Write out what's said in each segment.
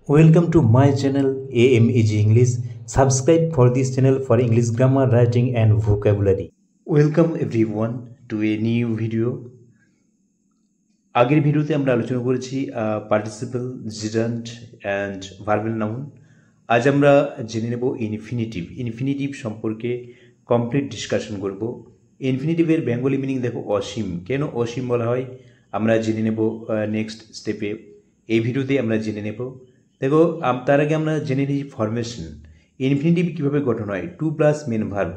Welcome to my channel AMEG English. Subscribe for this channel for English grammar, writing and vocabulary. Welcome everyone to a new video. আগের ভিডিওতে আমরা আলোচনা করেছি participle, gerund and verbal noun. আজ আমরা জেনে নেব ইনফিনিটিভ সম্পর্কে কমপ্লিট ডিসকাশন করব। ইনফিনিটিভের বেঙ্গলি মিনিং দেখো অসীম। কেন অসীম বলা হয় আমরা জেনে নেব নেক্সট স্টেপে। এই ভিডিওতে আমরা জেনে নেব। দেখো তার আগে আমরা জেনে নিই ফরমেশন। ইনফিনিটিভ কীভাবে গঠন হয়? টু প্লাস মেন ভার্ব,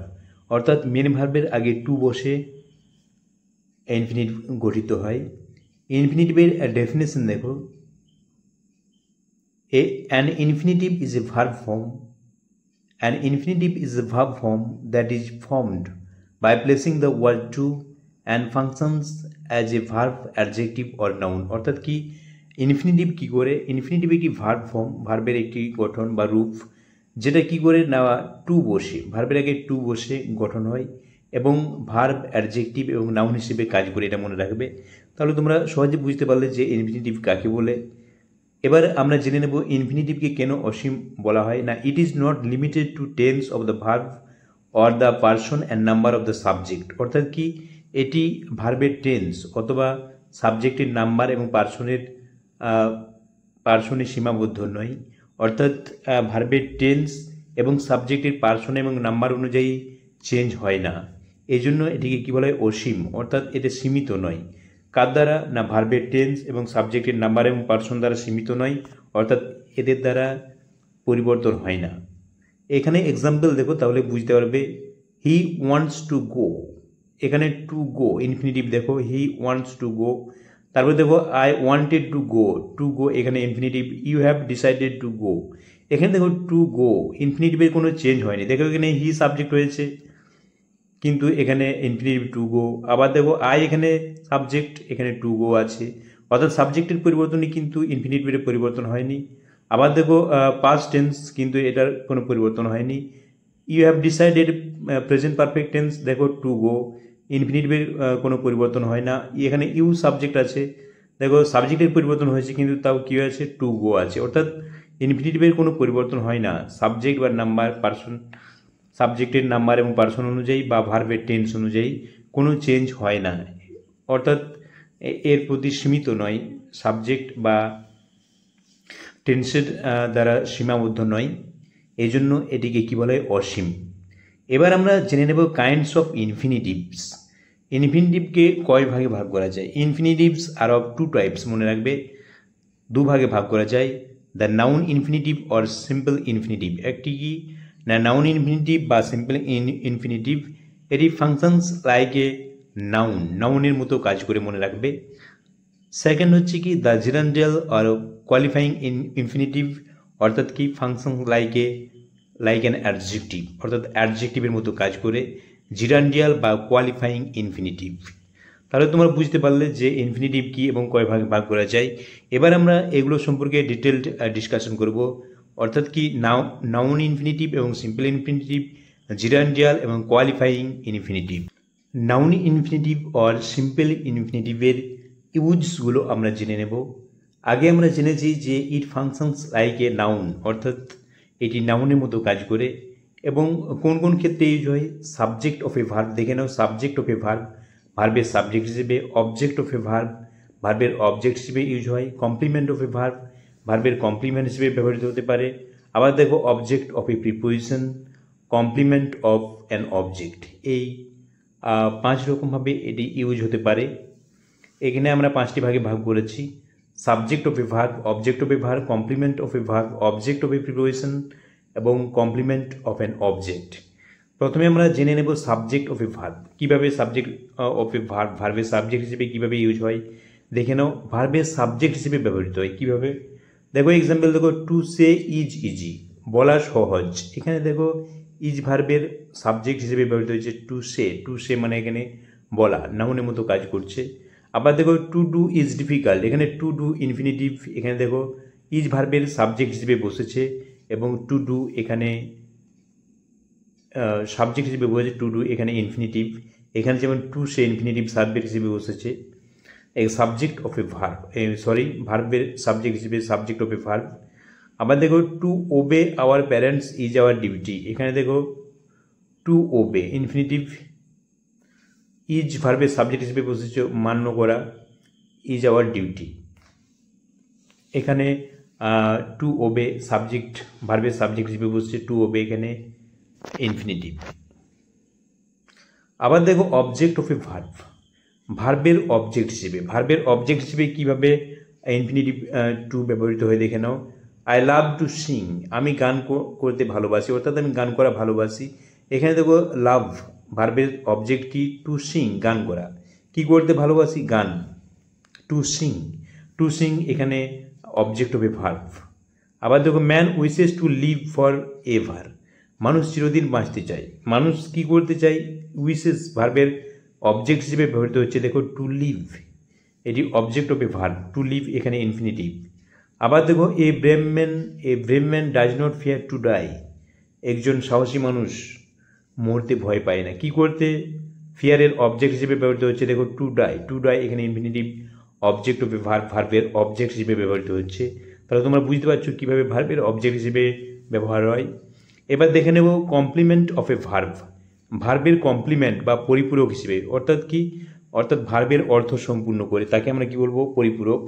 অর্থাৎ মেন ভার্বের আগে টু বসে ইনফিনিটিভ গঠিত হয়। ইনফিনিটিভের ডেফিনেশন দেখো, an infinitive is a verb form. An infinitive is a verb form that is formed by placing the word to and functions as a verb, adjective or noun. অর্থাৎ কি infinitive কী করে? Infinitive একটি verb form, ভার্বের একটি গঠন বা রূপ, যেটা কি করে নেওয়া টু বসে, ভার্বের আগে টু বসে গঠন হয় এবং ভার্ব, অ্যাডজেক্টিভ এবং নাউন হিসেবে কাজ করে। এটা মনে রাখবে। তাহলে তোমরা সহজে বুঝতে পারলে যে ইনফিনিটিভ কাকে বলে। এবার আমরা জেনে নেব ইনফিনিটিভকে কেন অসীম বলা হয়। না, it is not limited to tense of the verb or the person and number of the subject. অর্থাৎ কি এটি ভার্বের টেন্স অথবা সাবজেক্টের নাম্বার এবং পার্সনে সীমাবদ্ধ নয়। অর্থাৎ ভার্বের টেন্স এবং সাবজেক্টের পার্সন এবং নাম্বার অনুযায়ী চেঞ্জ হয় না। এই জন্য এটিকে কী বলা হয়? অসীম। অর্থাৎ এটা সীমিত নয়। কার দ্বারা? না, ভার্বের টেন্স এবং সাবজেক্টের নাম্বার এবং পার্সন দ্বারা সীমিত নয়, অর্থাৎ এদের দ্বারা পরিবর্তন হয় না। এখানে এক্সাম্পল দেখো, তাহলে বুঝতে পারবে। হি ওয়ান্টস টু গো, এখানে টু গো ইনফিনিটিভ দেখো, হি ওয়ান্টস টু গো। তারপরে দেখো আই ওয়ান্টেড টু গো এখানে infinitive. You have decided to go, এখানে দেখো টু গো ইনফিনিটিভের কোনো চেঞ্জ হয়নি। দেখো এখানে হি সাবজেক্ট হয়েছে কিন্তু এখানে ইনফিনিটিভ টু গো। আবার দেখো আই এখানে সাবজেক্ট, এখানে টু গো আছে, অর্থাৎ সাবজেক্টের পরিবর্তনই কিন্তু ইনফিনিটিভের পরিবর্তন হয়নি। আবার দেখো পাস্ট টেন্স, কিন্তু এটার কোনো পরিবর্তন হয়নি। You have decided present perfect tense, দেখো টু গো, ইনফিনিটিভের কোনো পরিবর্তন হয় না। এখানে ইউ সাবজেক্ট আছে, দেখো সাবজেক্টের পরিবর্তন হয়েছে কিন্তু তাও কী আছে? টু গো আছে। অর্থাৎ ইনফিনিটিভের কোনো পরিবর্তন হয় না সাবজেক্ট বা নাম্বার, পার্সন, সাবজেক্টের নাম্বার এবং পার্সন অনুযায়ী বা ভার্বের টেন্স অনুযায়ী কোনো চেঞ্জ হয় না। অর্থাৎ এর প্রতি সীমিত নয়, সাবজেক্ট বা টেন্সের দ্বারা সীমাবদ্ধ নয়। এই জন্য এটিকে কী বলা হয়? অসীম। এবার আমরা জেনে নেব কাইন্ডস অফ ইনফিনিটিভস। ইনফিনিটিভকে কয় ভাগে ভাগ করা যায়? Infinitives are of two types, মনে রাখবে। দু ভাগে ভাগ করা যায়, the noun infinitive or simple infinitive. একটি কি না নাউন ইনফিনিটিভ বা সিম্পল ইনফিনিটিভ, এটি ফাংশনস লাইক এ নাউনের মতো কাজ করে, মনে রাখবে। সেকেন্ড হচ্ছে কি the gerundial or qualifying infinitive, অর্থাৎ কি ফাংশন লাইক অ্যান অ্যাডজেক্টিভ, অর্থাৎ অ্যাডজেক্টিভের মতো কাজ করে, জিরান্ডিয়াল বা কোয়ালিফাইং ইনফিনিটিভ। তাহলে তোমরা বুঝতে পারলে যে ইনফিনিটিভ কি এবং কয় ভাগে ভাগ করা যায়। এবার আমরা এগুলো সম্পর্কে ডিটেলড ডিসকাশন করব। অর্থাৎ কি নাউন ইনফিনিটিভ এবং সিম্পল ইনফিনিটিভ, জিরান্ডিয়াল এবং qualifying infinitive. Noun infinitive or simple ইনফিনিটিভের ইউজগুলো আমরা জেনে নেব। আগে আমরা জেনেছি যে it functions like a noun, অর্থাৎ এটি নাউনের মতো কাজ করে। এবং কোন কোন ক্ষেত্রে ইউজ হয়? সাবজেক্ট অফ এ ভার্ব, দেখে নাও। সাবজেক্ট অফ এ ভার্ব, ভার্বের সাবজেক্ট হিসেবে। অবজেক্ট অফ এ ভার্ব, ভার্বের অবজেক্ট হিসেবে ইউজ হয়। কমপ্লিমেন্ট অফ এ ভার্ব, ভার্বের কমপ্লিমেন্ট হিসেবে ব্যবহৃত হতে পারে। আবার দেখো object of a preposition, complement of an object. এই 5 রকমভাবে এটি ইউজ হতে পারে। এখানে আমরা 5টি ভাগে ভাগ করেছি: subject of a verb, object of a verb, complement of a verb, object of a preposition এবং কমপ্লিমেন্ট অফ অ্যান অবজেক্ট। প্রথমে আমরা জেনে নেব সাবজেক্ট অফ এ ভার্ব। কীভাবে সাবজেক্ট অফ এ ভার্ব ভার্বের সাবজেক্ট হিসেবে কীভাবে ইউজ হয় দেখে নাও। ভার্বের সাবজেক্ট হিসেবে ব্যবহৃত হয় কীভাবে? দেখো এক্সাম্পল দেখো, টু সে ইজ ইজি, বলা সহজ। এখানে দেখো ইজ ভার্বের সাবজেক্ট হিসেবে ব্যবহৃত হয়েছে টু সে মানে এখানে বলা, নাউনের মতো কাজ করছে। আবার দেখো টু ডু ইজ ডিফিকাল্ট, এখানে টু ডু ইনফিনিটিভ, এখানে দেখো ইজ ভার্বের সাবজেক্ট হিসেবে বসেছে এবং টু ডু এখানে সাবজেক্ট হিসেবে বসেছে, টু ডু এখানে ইনফিনিটিভ। এখানে যেমন টু সে ইনফিনিটিভ সাবজেক্ট হিসেবে বসেছে। সাবজেক্ট অফ এ ভার্ব, ভার্বের সাবজেক্ট হিসেবে সাবজেক্ট অফ এ ভার্ব। আবার দেখো to obey our parents is our duty, এখানে দেখো টু ওবে ইনফিনিটিভ, ইজ ভার্বের সাবজেক্ট হিসেবে বসেছে মান্য করা, ইজ আওয়ার ডিউটি। এখানে টু ওবে সাবজেক্ট ভার্বের সাবজেক্ট হিসেবে বসছে টু ওবে, এখানে ইনফিনিটিভ। আবার দেখো অবজেক্ট অফ এ ভার্ব, ভার্বের অবজেক্ট হিসেবে কীভাবে ইনফিনিটিভ টু ব্যবহৃত হয়ে দেখে নাও। আই লাভ টু সিং, আমি গান করতে ভালোবাসি, অর্থাৎ আমি গান করা ভালোবাসি। এখানে দেখো লাভ ভার্বের অবজেক্ট কি, টু সিং গান করা, কি করতে ভালোবাসি গান, টু সিং এখানে অবজেক্ট অফ এ ভার্ব। আবার দেখো man wishes to live forever, মানুষ চিরদিন বাঁচতে চায়, মানুষ কি করতে চায়, উইসেস ভার্বের অবজেক্ট হিসেবে ব্যবহৃত হচ্ছে দেখো টু লিভ, এটি object of a verb, to live এখানে ইনফিনিটিভ। আবার দেখো a brave man does not fear to die, একজন সাহসী মানুষ মরতে ভয় পায় না, কি করতে, ফিয়ারের অবজেক্ট হিসেবে ব্যবহৃত হচ্ছে দেখো টু ডাই এখানে infinitive object of a verb, ভার্বের অবজেক্ট হিসেবে ব্যবহৃত হচ্ছে। তাহলে তোমরা বুঝতে পারছো কীভাবে ভার্বের অবজেক্ট হিসেবে ব্যবহার হয়। এবার দেখে নেব কমপ্লিমেন্ট অফ এ ভার্ব, ভার্বের কমপ্লিমেন্ট বা পরিপূরক হিসেবে, অর্থাৎ ভার্বের অর্থ সম্পূর্ণ করে তাকে আমরা কি বলবো, পরিপূরক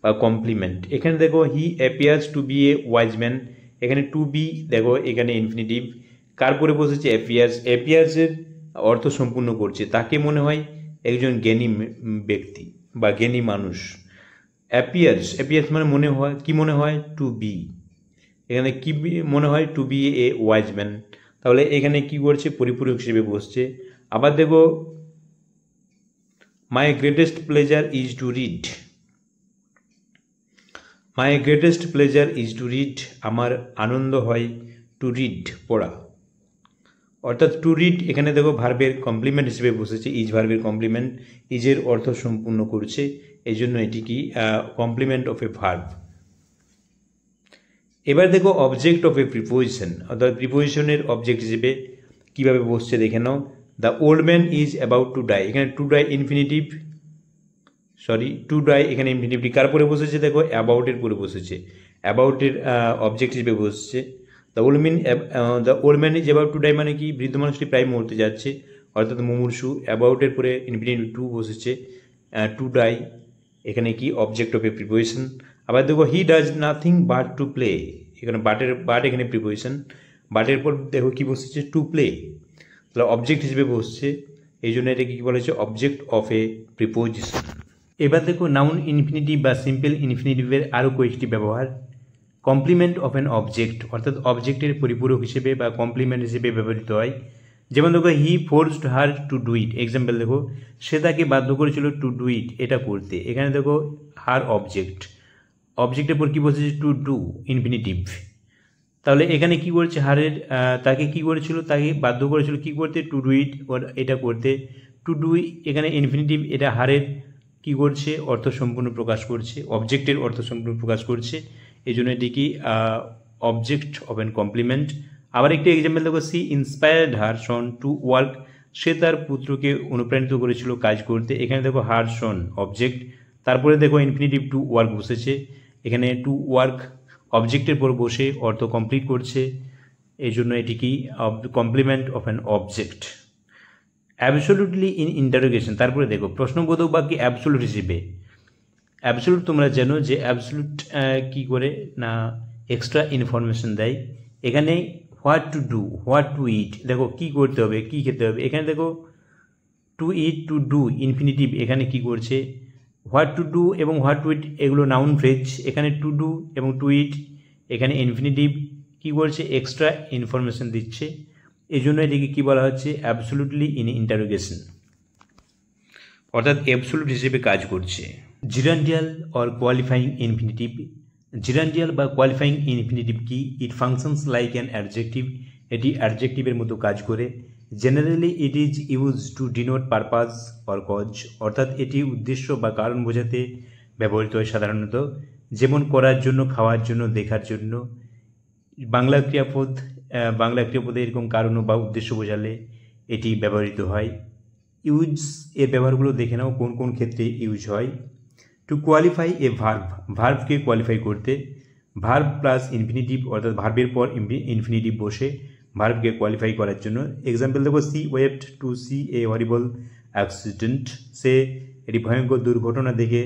বা কমপ্লিমেন্ট। এখানে দেখো he appears to be a wise man, এখানে টু বি দেখো এখানে ইনফিনিটিভ, কার পরে বসেছে অ্যাপিয়ার্সের অর্থ সম্পূর্ণ করছে, তাকে মনে হয় একজন জ্ঞানী ব্যক্তি বা জ্ঞানী মানুষ। অ্যাপিয়ার্স মানে মনে হয়, কি মনে হয়, টু বি, এখানে কি মনে হয়, to be a wise man, তাহলে এখানে কি করছে, পরিপূরক হিসেবে বসছে। আবার দেখো my greatest pleasure is to read, আমার আনন্দ হয় টু রিড পড়া, অর্থাৎ টু রিড এখানে দেখো ভার্বের কমপ্লিমেন্ট হিসেবে বসেছে, ইজ ভার্বের কমপ্লিমেন্ট, ইজের অর্থ সম্পূর্ণ করছে, এই জন্য এটি কি কমপ্লিমেন্ট অফ এ ভার্ব। এবার দেখো অবজেক্ট অফ এ প্রিপোজিশন, অর্থাৎ প্রিপোজিশনের অবজেক্ট হিসেবে কীভাবে বসছে দেখে নাও। The old man is about to die, এখানে টু ডাই এখানে ইনফিনিটিভ, কার পরে বসেছে দেখো অ্যাবাউটের পরে বসেছে, অ্যাবাউটের অবজেক্ট হিসেবে বসছে। The old man is about to die মানে কি, বৃদ্ধ মানুষটি প্রায় মরতে যাচ্ছে, অর্থাৎ মুমূর্ষু, অ্যাবাউটের পরে ইনফিনিটিভ টু বসেছে, টু ডাই এখানে কি অবজেক্ট অফ এ প্রিপোজিশন। আবার দেখো he does nothing but to play, এখানে বাট এখানে প্রিপোজিশন, বাটের পর দেখো কি বসেছে, টু প্লে, তাহলে অবজেক্ট হিসেবে বসছে, এই জন্য এটাকে কী বলা হচ্ছে, অবজেক্ট অফ এ প্রিপোজিশন। এবার দেখো নাউন ইনফিনিটিভ বা সিম্পল ইনফিনিটিভের আরও কয়েকটি ব্যবহার। কমপ্লিমেন্ট অফ অ্যান অবজেক্ট, অর্থাৎ অবজেক্টের পরিপূরক হিসেবে বা কমপ্লিমেন্ট হিসেবে ব্যবহৃত হয়। যেমন দেখো he forced her to do it, example দেখো সে তাকে বাধ্য করেছিল টু ডু ইট, এটা করতে, এখানে দেখো হার অবজেক্টের পর কী বসেছে, টু ডু ইনফিনিটিভ, তাহলে এখানে কি করছে, হারের তাকে কি করেছিল, তাকে বাধ্য করেছিল কি করতে, টু ডু ইট, এটা করতে, টু ডু এখানে ইনফিনিটিভ, এটা হারের কি করছে, অর্থ সম্পূর্ণ প্রকাশ করছে, অবজেক্টের অর্থ সম্পূর্ণ প্রকাশ করছে, এই জন্য এটি কি অবজেক্ট অফ অ্যান কমপ্লিমেন্ট। আবার একটি এক্সাম্পল দেখো she inspired her son to work, সে তার পুত্রকে অনুপ্রাণিত করেছিল কাজ করতে, এখানে দেখো হার সন অবজেক্ট, তারপরে দেখো ইনফিনিটিভ টু ওয়ার্ক বসেছে, এখানে টু ওয়ার্ক অবজেক্টের পর বসে অর্থ কমপ্লিট করছে, এই জন্য এটি কি complement of an object. Absolutely in interrogation, তারপরে দেখো প্রশ্নবোধক বাক্যে অ্যাবসোলুট হিসেবে, অ্যাবসোলুট তোমরা জানো যে অ্যাবসোলুট কী করে না এক্সট্রা ইনফরমেশন দেয়। এখানে what to do, what to eat, দেখো কী করতে হবে, কী খেতে হবে, এখানে দেখো to eat to do infinitive, এখানে কি করছে, হোয়াট টু ডু এবং হোয়াট টু ইট এগুলো নাউন ফ্রেজ, এখানে টু ডু এবং টু ইট এখানে ইনফিনিটিভ কী করছে, এক্সট্রা ইনফরমেশন দিচ্ছে, এই জন্য এটিকে কী বলা হচ্ছে, অ্যাবসোলুটলি ইন ইন্টারোগেশন, অর্থাৎ অ্যাবসোলুট হিসেবে কাজ করছে। Gerundial or qualifying infinitive, gerundial বা কোয়ালিফাইং ইনফিনিটিভ কি, it functions like an adjective, এটি অ্যাডজেক্টিভের মতো কাজ করে। Generally it is use to denote purpose or cause, অর্থাৎ এটি উদ্দেশ্য বা কারণ বোঝাতে ব্যবহৃত হয় সাধারণত, যেমন করার জন্য, খাওয়ার জন্য, দেখার জন্য। বাংলা ক্রিয়াপদে এরকম কারণ বা উদ্দেশ্য বোঝালে এটি ব্যবহৃত হয়। ইউজ এর ব্যবহারগুলো দেখে নাও কোন কোন ক্ষেত্রে ইউজ হয়। টু কোয়ালিফাই এ ভার্ব, ভার্বকে কোয়ালিফাই করতে, ভার্ব প্লাস ইনফিনিটিভ অর্থাৎ ভার্বের পর ইনফিনিটিভ বসে ভার্বকে কোয়ালিফাই করার জন্য। এক্সাম্পল দেখো, সি ওয়েভড টু সি এ হরিবল অ্যাক্সিডেন্ট, সে এটি ভয়ঙ্কর দুর্ঘটনা দেখে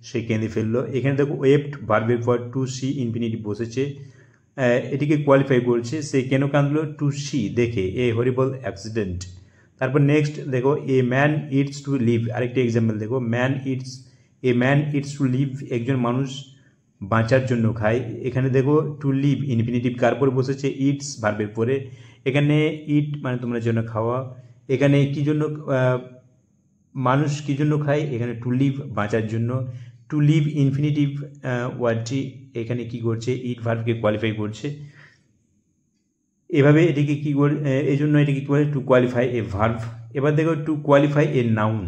সে কেঁদে ফেললো। এখানে দেখো ওয়েভড ভার্বের পর টু সি ইনফিনিটিভ বসেছে, এটিকে কোয়ালিফাই করছে। সে কেন কাঁদলো? টু সি দেখে এ হরিবল অ্যাক্সিডেন্ট। তারপর নেক্সট দেখো, a man eats to live, আরেকটি এক্সাম্পল দেখো, a man eats to live, একজন মানুষ বাঁচার জন্য খায়। এখানে দেখো টু লিভ ইনফিনিটিভ কার পরে বসেছে? ইটস ভার্বের পরে। এখানে ইট মানে তোমরা জন্য খাওয়া, এখানে কি জন্য মানুষ কি জন্য খায়? এখানে টু লিভ বাঁচার জন্য। টু লিভ ইনফিনিটিভ ওয়ার্ডটি এখানে কি করছে? ইট ভার্বকে কোয়ালিফাই করছে। এভাবে এটিকে কি করে, এই জন্য এটিকে কী বলে? Two qualify a verb. এবার দেখো টু কোয়ালিফাই এ নাউন,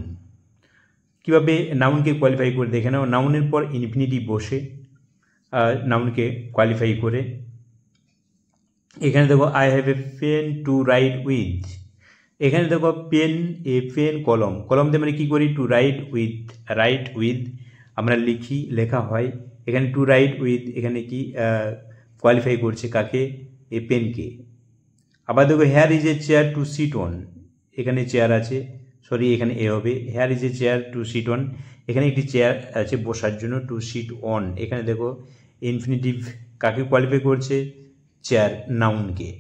কীভাবে নাউনকে কোয়ালিফাই করে দেখে নাও। নাউনের পর ইনফিনিটিভ বসে নাউনকে কোয়ালিফাই করে। এখানে দেখো I have a pen to write with, এখানে দেখো পেন, এ পেন কলম, কলম দিয়ে আমরা কী করি? টু রাইট উইথ আমরা লিখি, লেখা হয়। এখানে টু রাইট উইথ এখানে কি কোয়ালিফাই করছে কাকে? এ পেনকে। আবার দেখো here is a chair to sit on, এখানে চেয়ার আছে, সরি এখানে এ হবে, here is a chair to sit on, এখানে একটি চেয়ার আছে বসার জন্য, টু সিট অন। এখানে দেখো ইনফিনিটিভ কাকে কোয়ালিফাই করছে? চেয়ার, নাউনকে।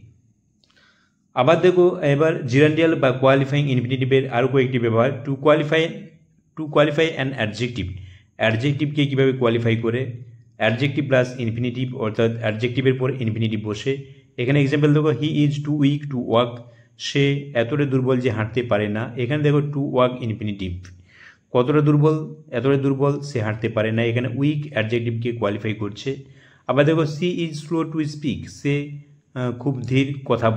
আবার দেখো এবার জিরান্ডিয়াল বা কোয়ালিফাইং ইনফিনিটিভের আরও কয়েকটি ব্যবহার। টু কোয়ালিফাই অ্যান অ্যাডজেক্টিভকে কীভাবে কোয়ালিফাই করে? অ্যাডজেক্টিভ প্লাস ইনফিনিটিভ অর্থাৎ অ্যাডজেক্টিভের পর ইনফিনিটিভ বসে। এখানে এক্সাম্পল দেখো, he is too weak to walk, সে এতটা দুর্বল যে হাঁটতে পারে না। এখানে দেখো টু ওয়াক ইনফিনিটিভ, কতটা দুর্বল? এতটা দুর্বল সে হাঁটতে পারে না। এখানে উইক অ্যাডজেক্টিভকে কোয়ালিফাই করছে। আবার দেখো she is slow to speak, সে খুব ধীর কথা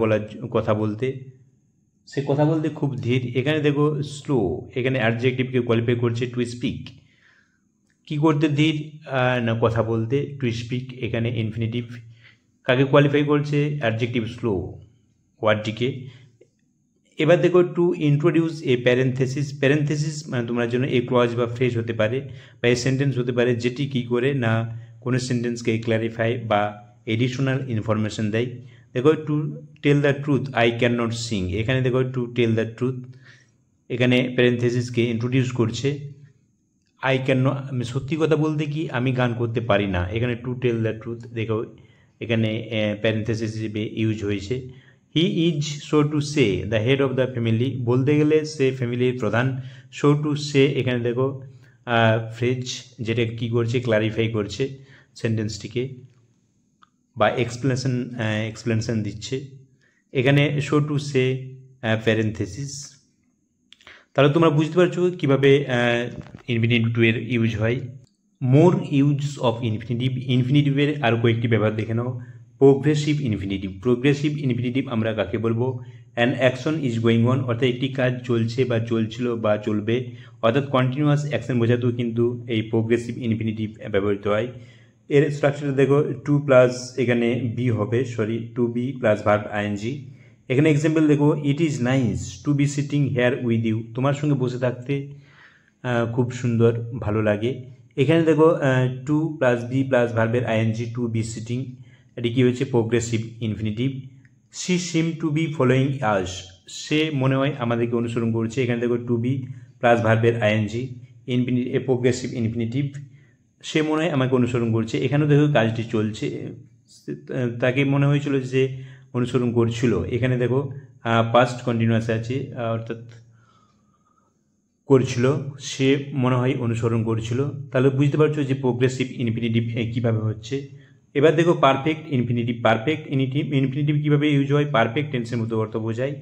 বলতে, সে কথা বলতে খুব ধীর। এখানে দেখো স্লো, এখানে অ্যাডজেক্টিভকে কোয়ালিফাই করছে টু স্পিক, কী করতে? ধীর না কথা বলতে, টু স্পিক এখানে ইনফিনিটিভ কাকে কোয়ালিফাই করছে? অ্যাডজেক্টিভ স্লো ওয়ার্ডটিকে। এবার দেখো টু ইন্ট্রোডিউস এ প্যারেন্থেসিস মানে তোমার জন্য এ ক্লজ বা ফ্রেজ হতে পারে বা এ সেন্টেন্স হতে পারে, যেটি কী করে না কোনো সেন্টেন্সকে ক্ল্যারিফাই বা এডিশনাল ইনফরমেশন দেয়। দেখো to tell the truth I can not sing, এখানে দেখো টু টেল দ্য ট্রুথ এখানে প্যারেন্থেসিসকে ইন্ট্রোডিউস করছে। আই ক্যান নট, সত্যি কথা বলতে কি আমি গান করতে পারি না, এখানে টু টেল দ্য ট্রুথ দেখো এখানে প্যারেন্থেসিস হিসেবে ইউজ হয়েছে। He is so to say the head of the family, বলতে গেলে সে ফ্যামিলির প্রধান। সো টু সে এখানে দেখো ফ্রেজ, যেটা কী করছে? ক্লারিফাই করছে সেন্টেন্সটিকে বা এক্সপ্লেনেশন দিচ্ছে। এখানে শো টু সে প্যারেন্থেসিস। তাহলে তোমরা বুঝতে পারছো কীভাবে ইনফিনিটিভ এর ইউজ হয়। মোর ইউজ অফ ইনফিনিটিভের আরও কয়েকটি ব্যবহার দেখে নাও। প্রোগ্রেসিভ ইনফিনিটিভ আমরা কাকে বলবো? An action is going on, অর্থাৎ একটি কাজ চলছে বা চলছিল বা চলবে, অর্থাৎ কন্টিনিউয়াস অ্যাকশন বোঝাতেও কিন্তু এই প্রোগ্রেসিভ ইনফিনিটিভ ব্যবহৃত হয়। এর স্ট্রাকচার দেখো টু প্লাস এখানে বি হবে, to be plus verb ING. এখানে এক্সাম্পল দেখো, it is nice to be sitting here with you, তোমার সঙ্গে বসে থাকতে খুব সুন্দর, ভালো লাগে। এখানে দেখো টু প্লাস বি প্লাস ভার্বের আইএনজি, টু বি সিটিং, এটি কী হয়েছে? Progressive infinitive. C seem to B following আস, সে মনে হয় আমাদেরকে অনুসরণ করছে। এখানে দেখো টু বি প্লাস ভার্বের আইএনজি, প্রোগ্রেসিভ ইনফিনিটিভ, সে মনে হয় আমাকে অনুসরণ করছে। এখানেও দেখো কাজটি চলছে, তাকে মনে হয়েছিল যে অনুসরণ করছিল। এখানে দেখো পাস্ট কন্টিনিউয়াস আছে, অর্থাৎ করছিল, সে মনে হয় অনুসরণ করছিল। তাহলে বুঝতে পারছো যে প্রোগ্রেসিভ ইনফিনিটিভ কীভাবে হচ্ছে। এবার দেখো পারফেক্ট ইনফিনিটিভ কীভাবে ইউজ হয়? পারফেক্ট টেন্সের মতো অর্থ বোঝায়।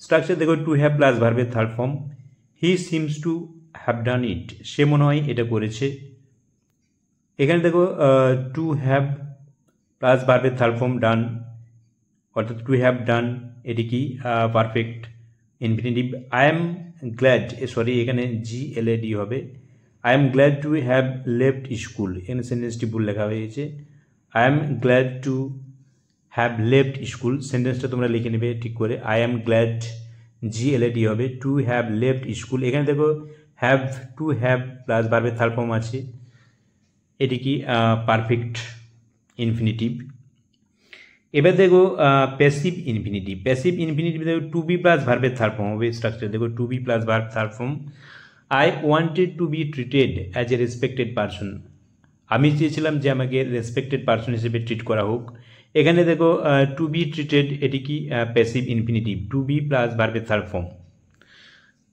স্ট্রাকচার দেখো টু হ্যাভ প্লাস ভার্বের third form, he seems to have done it, সে মনে হয় এটা করেছে। এখানে দেখো টু হ্যাভ প্লাস ভার্বের থার্ড ফর্ম ডান, অর্থাৎ টু হ্যাভ ডান, এটি কি? Perfect infinitive. I am glad, এখানে GLAD হবে। I am glad to have left school, এখানে সেন্টেন্সটি ভুল লেখা হয়েছে। I am glad to have left school, সেন্টেন্সটা তোমরা লিখে নেবে ঠিক করে। আই এম গ্ল্যাড GLAD হবে, টু হ্যাভ লেফট স্কুল। এখানে দেখো হ্যাভ, টু হ্যাভ প্লাস ভার্বের থার্ড ফর্ম আছে, এটি কি? Perfect infinitive. এবার দেখো প্যাসিভ ইনফিনিটিভ। প্যাসিভ ইনফিনিটিভ দেখো টু বি প্লাস ভার্বের থার্ড ফর্ম হবে স্ট্রাকচার। দেখো to be plus verb third form. I wanted to be treated as a respected person. আমি চেয়েছিলাম যে আমাকে রেসপেক্টেড পারসন হিসেবে ট্রিট করা হোক। এখানে দেখো টু বি ট্রিটেড এটি কি passive infinitive, to be plus ভার্বের থার্ড ফর্ম।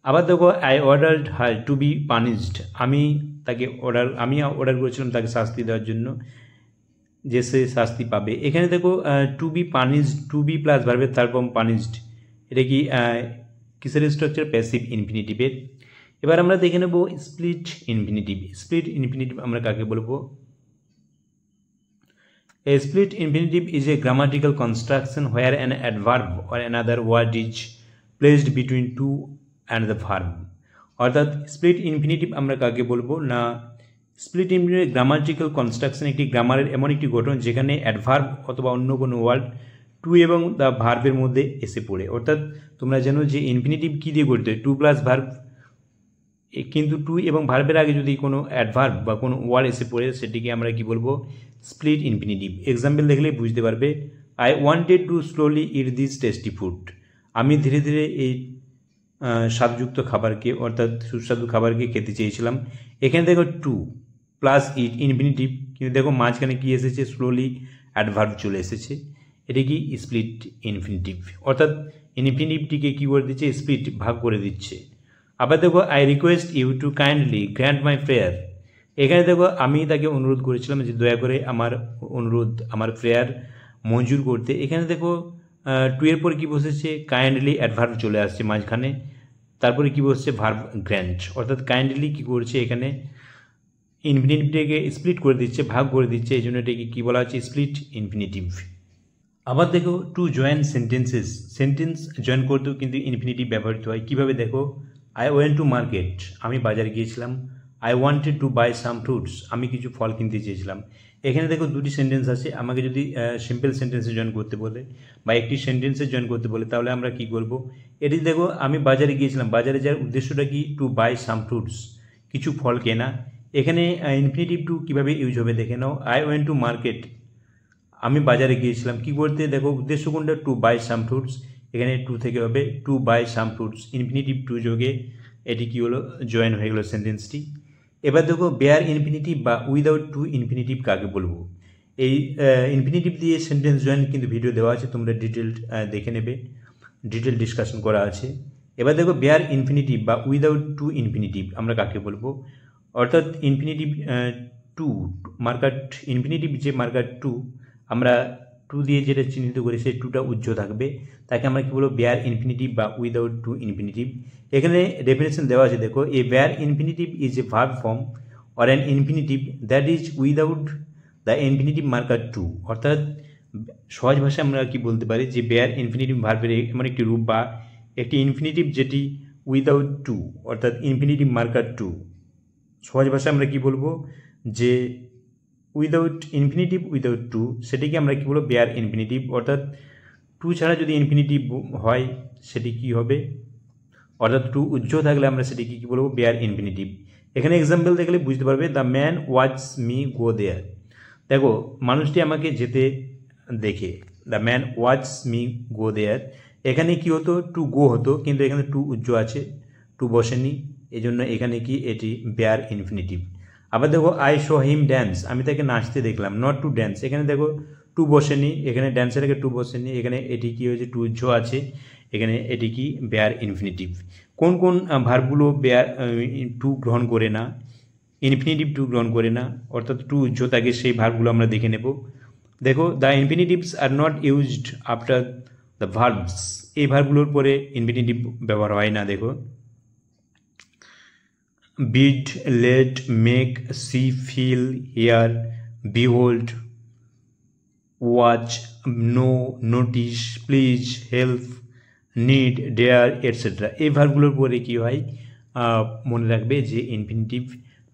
আবার দেখো I ordered her to be punished. আমি অর্ডার করেছিলাম তাকে শাস্তি দেওয়ার জন্য, যে সে শাস্তি পাবে। এখানে দেখো to be punished, to be plus ভার্বের থার্ড ফর্ম পানিশড, এটা কি কিসের স্ট্রাকচার? প্যাসিভ ইনফিনিটিভের। এবার আমরা দেখে নেব স্প্লিট ইনফিনিটিভ। স্প্লিট ইনফিনিটিভ আমরা কাকে বলবো? A split infinitive is a grammatical construction where an adverb or another word is placed between two and the verb. অর্থাৎ স্প্লিট ইনফিনিটিভ আমরা কাকে বলবো না, স্প্লিট ইনফিনিটিভ গ্রামাটিক্যাল কনস্ট্রাকশন একটি গ্রামারের এমন একটি গঠন যেখানে অ্যাডভার্ব অথবা অন্য কোনো ওয়ার্ড টু এবং দ্য ভার্বের মধ্যে এসে পড়ে। অর্থাৎ তোমরা জানো যে ইনফিনিটিভ কী দিয়ে গঠিত হয়? টু প্লাস ভার্ব, কিন্তু টু এবং ভার্বের আগে যদি কোনো অ্যাডভার্ব বা কোনো ওয়ার্ড এসে পড়ে সেটিকে আমরা কি বলবো? Split infinitive. এক্সাম্পল দেখলেই বুঝতে পারবে। I wanted two slowly it this tasty food. আমি ধীরে ধীরে এই স্বাদযুক্ত খাবারকে অর্থাৎ সুস্বাদু খাবারকে খেতে চেয়েছিলাম। এখানে দেখো টু প্লাস ইট ইনফিনিটিভ, কিন্তু দেখো মাঝখানে কী এসেছে? স্লোলি অ্যাডভার্ব চলে এসেছে। এটি কি? Split infinitive. অর্থাৎ ইনফিনিটিভটিকে কী করে দিচ্ছে? স্প্লিট, ভাগ করে দিচ্ছে। আবার দেখো I request you to kindly grant my prayer. এখানে দেখো আমি তাকে অনুরোধ করেছিলাম যে দয়া করে আমার অনুরোধ, আমার প্রেয়ার মঞ্জুর করতে। এখানে দেখো টু এর পর কী বসেছে? কাইন্ডলি অ্যাডভার্ব চলে আসছে মাঝখানে, তারপরে কী বসছে? Verb grant. অর্থাৎ কাইন্ডলি কী করছে? এখানে ইনফিনিটিভটাকে স্প্লিট করে দিচ্ছে, ভাগ করে দিচ্ছে, এই জন্য এটাকে কী বলা হচ্ছে? Split infinitive. আবার দেখো to join sentences, sentence join করতেও কিন্তু ইনফিনিটিভ ব্যবহৃত হয়। কীভাবে? দেখো আই ওয়েন্ট টু মার্কেট, আমি বাজারে গিয়েছিলাম। I wanted to buy some fruits, আমি কিছু ফল কিনতে চেয়েছিলাম। এখানে দেখো দুটি সেন্টেন্স আছে। আমাকে যদি সিম্পল সেন্টেন্সে জয়েন করতে বলে বা একটি সেন্টেন্সে জয়েন করতে বলে তাহলে আমরা কি করব? এটি দেখো আমি বাজারে গিয়েছিলাম, বাজারে যাওয়ার উদ্দেশ্যটা কি? টু বাই সাম ফ্রুটস, কিছু ফল কেনা। এখানে ইনফিনিটিভ টু কীভাবে ইউজ হবে দেখে নাও। আই ওয়েন্ট টু মার্কেট, আমি বাজারে গিয়েছিলাম কী করতে? দেখো উদ্দেশ্য কোনটা? To buy some fruits. এখানে টু থেকে হবে to buy some fruits, infinitive to যোগে এটি কী হলো? জয়েন হয়ে গেলো সেন্টেন্সটি। এবার দেখো বেয়ার ইনফিনিটিভ বা উইদাউট টু ইনফিনিটিভ কাকে বলবো? এই ইনফিনিটিভ দিয়ে সেন্টেন্স জয়েন কিন্তু ভিডিও দেওয়া আছে, তোমরা ডিটেলড দেখে নেবে, ডিটেল ডিসকাশন করা আছে। এবার দেখো বেয়ার ইনফিনিটিভ বা উইদাউট টু ইনফিনিটিভ আমরা কাকে বলবো? অর্থাৎ ইনফিনিটিভ টু মার্কার, ইনফিনিটিভ যে মার্কার টু, আমরা টু দিয়ে যেটা চিহ্নিত করি সেই টুটা উজ্জ্ব থাকবে, তাকে আমরা কী বলবো? বেয়ার ইনফিনিটিভ বা উইদাউট টু ইনফিনিটিভ। এখানে ডেফিনেশন দেওয়া আছে দেখো, a bare infinitive is a verb form or an infinitive that is without the infinitive marker to. অর্থাৎ সহজ ভাষায় আমরা কি বলতে পারি যে বেয়ার ইনফিনিটিভ ভার্বের এমন একটি রূপ বা একটি ইনফিনিটিভ যেটি উইদাউট টু অর্থাৎ ইনফিনিটিভ মার্কার টু। সহজ ভাষায় আমরা কি বলবো? যে উইদাউট ইনফিনিটিভ উইদাউট টু, সেটিকে আমরা কী বলবো? Bare infinitive. অর্থাৎ টু ছাড়া যদি ইনফিনিটিভ হয় সেটি কী হবে? অর্থাৎ টু উজ্জ্ব থাকলে আমরা সেটিকে কী বলবো? Bare infinitive. এখানে এক্সাম্পল দেখলে বুঝতে পারবে। The man watch me go there. দেখো মানুষটি আমাকে যেতে দেখে, the man watch me go there. এখানে কি হতো? টু গো হতো, কিন্তু এখানে টু উজ্জ্ব আছে, টু বসেনি, এই জন্য এখানে কি এটি বেয়ার ইনফিনিটিভ। আবার দেখো আই শো হিম ড্যান্স, আমি তাকে নাচতে দেখলাম, নট টু ড্যান্স। এখানে দেখো টু বসেনি, এখানে ড্যান্সের আগে টু বসেনি, এখানে এটি কি হয়েছে? টু উজ্জ্ব আছে, এখানে এটি কি? Bare infinitive. কোন কোন ভার্বগুলো বেয়ার টু গ্রহণ করে না, ইনফিনিটিভ টু গ্রহণ করে না, অর্থাৎ টু উজ্জ্ব থাকে, সেই ভার্বগুলো আমরা দেখে নেব। দেখো the infinitives are not used after the verbs, এই ভার্বগুলোর পরে ইনফিনিটিভ ব্যবহার হয় না। দেখো bid, let, make, see, feel, hear, behold, watch, know, notice, please, help, need, dare etcetera, এই ভার্বগুলোর পরে কী হয়? মনে রাখবে যে ইনফিনিটিভ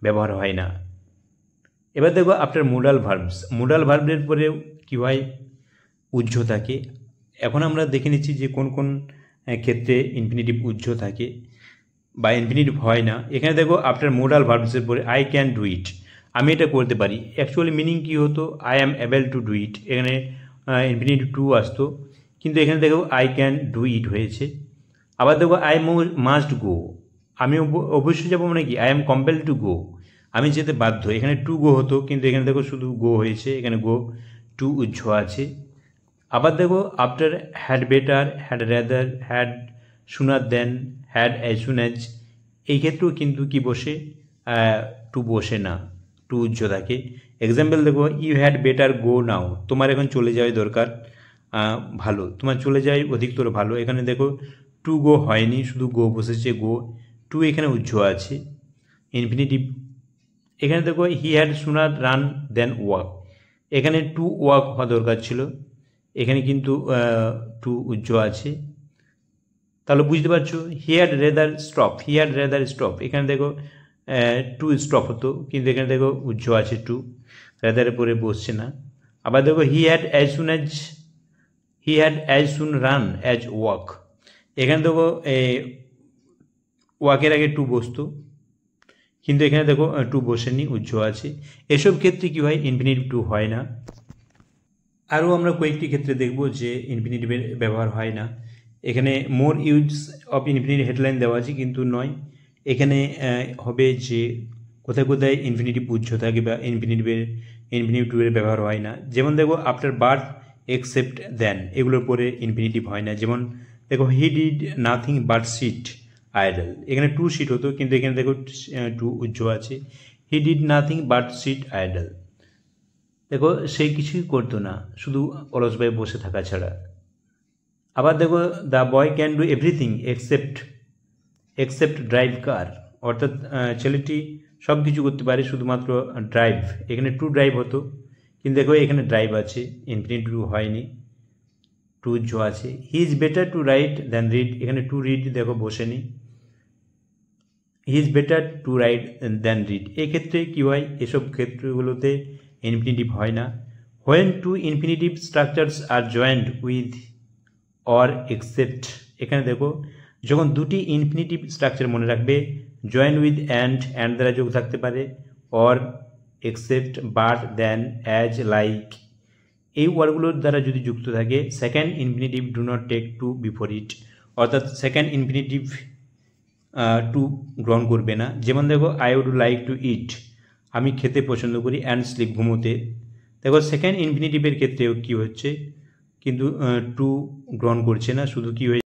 ব্যবহার হয় না। এবার দেখো আফটার মোডাল ভার্বস, মোডাল ভার্বের পরেও কী হয়? উজ্জ্ব থাকে। এখন আমরা দেখে নিচ্ছি যে কোন কোন ক্ষেত্রে ইনফিনিটিভ উজ্জ্ব থাকে বা ইনফিনিটিভ হয় না। এখানে দেখো আফটার মোডাল ভার্বসের পরে আই ক্যান ডু ইট, আমি এটা করতে পারি। অ্যাকচুয়ালি মিনিং কী হতো, I am able to do ইট, এখানে ইনফিনিটিভ টু আসতো, কিন্তু এখানে দেখো আই ক্যান ডু ইট হয়েছে। আবার দেখো আই মাস্ট গো, আমি অবশ্যই যাবো মানে কি, I am compel to go, আমি যেতে বাধ্য, এখানে টু গো হতো, কিন্তু এখানে দেখো শুধু গো হয়েছে, এখানে গো টু উজ্জ্ব আছে। আবার দেখো after had better, had rather, had sooner than, had as soon as, এই ক্ষেত্রেও কিন্তু কি বসে, টু বসে না, টু উজ্জ্ব থাকে। এক্সাম্পল দেখো, ইউ হ্যাড বেটার গো নাও, তোমার এখন চলে যাওয়াই দরকার, ভালো, তোমার চলে যাওয়াই অধিকতর ভালো। এখানে দেখো টু গো হয়নি, শুধু গো বসেছে, গো টু এখানে উজ্জ্ব আছে ইনফিনিটিভ। এখানে দেখো he had sooner run than walk, এখানে টু ওয়াক হওয়া দরকার ছিল, এখানে কিন্তু টু উজ্জ্ব আছে। তাহলে বুঝতে পারছো, he had rather stop, he had rather stop, এখানে দেখো টু স্টপ হতো, কিন্তু এখানে দেখো উজ্জ্ব আছে টু, রেদারের পরে বসছে না। আবার দেখো he had as soon as, he had as soon run as walk, এখানে দেখো ওয়াকের আগে টু বসতো, কিন্তু এখানে দেখো টু বসেনি, উজ্জ্ব আছে। এসব ক্ষেত্রে কী হয়, ইনফিনিটিভ টু হয় না। আরও আমরা কয়েকটি ক্ষেত্রে দেখব যে ইনফিনিটিভের ব্যবহার হয় না। এখানে মোর ইউজ অফ ইনফিনিটিভ হেডলাইন দেওয়া আছে, কিন্তু নয়, এখানে হবে যে কোথায় কোথায় ইনফিনিটিভ উজ্জ্ব থাকে বা ইনফিনিটিভের ব্যবহার হয় না। যেমন দেখো আফটার বাট, এক্সেপ্ট, দেন, এগুলোর পরে ইনফিনিটিভ হয় না। যেমন দেখো he did nothing but sit idle, এখানে টু সিট হতো, কিন্তু এখানে দেখো টু উজ্জ্ব আছে, he did nothing but sit idle, দেখো সে কিছুই করতো না, শুধু অলসভাবে বসে থাকা ছাড়া। আবার দেখো the boy can do everything except drive কার, অর্থাৎ ছেলেটি সব কিছু করতে পারে শুধুমাত্র ড্রাইভ, এখানে টু ড্রাইভ হতো, কিন্তু দেখো এখানে ড্রাইভ আছে, ইনফিনিটিভ টু হয়নি, টু উজ্জ্ব আছে। He is better to write than read, এখানে টু রিড দেখো বসেনি, he is better to write than read, এক্ষেত্রে কী হয়, এসব ক্ষেত্রগুলোতে ইনফিনিটিভ হয় না। When to infinitive structures are joint with or except, এখানে দেখো যখন দুটি ইনফিনিটিভ স্ট্রাকচার মনে রাখবে, জয়েন উইথ অ্যান্ড দ্বারা যোগ থাকতে পারে, or, except, but, than, as, like, এই ওয়ার্ডগুলোর দ্বারা যদি যুক্ত থাকে, second infinitive do not take to before it, অর্থাৎ সেকেন্ড ইনফিনিটিভ টু গ্রহণ করবে না। যেমন দেখো I would like to eat, আমি খেতে পছন্দ করি, অ্যান্ড স্লিপ, ঘুমোতে, দেখো সেকেন্ড ইনফিনিটিভের ক্ষেত্রেও কী হচ্ছে, কিন্তু টু গ্রহণ করছে না, শুধু কী হয়েছে,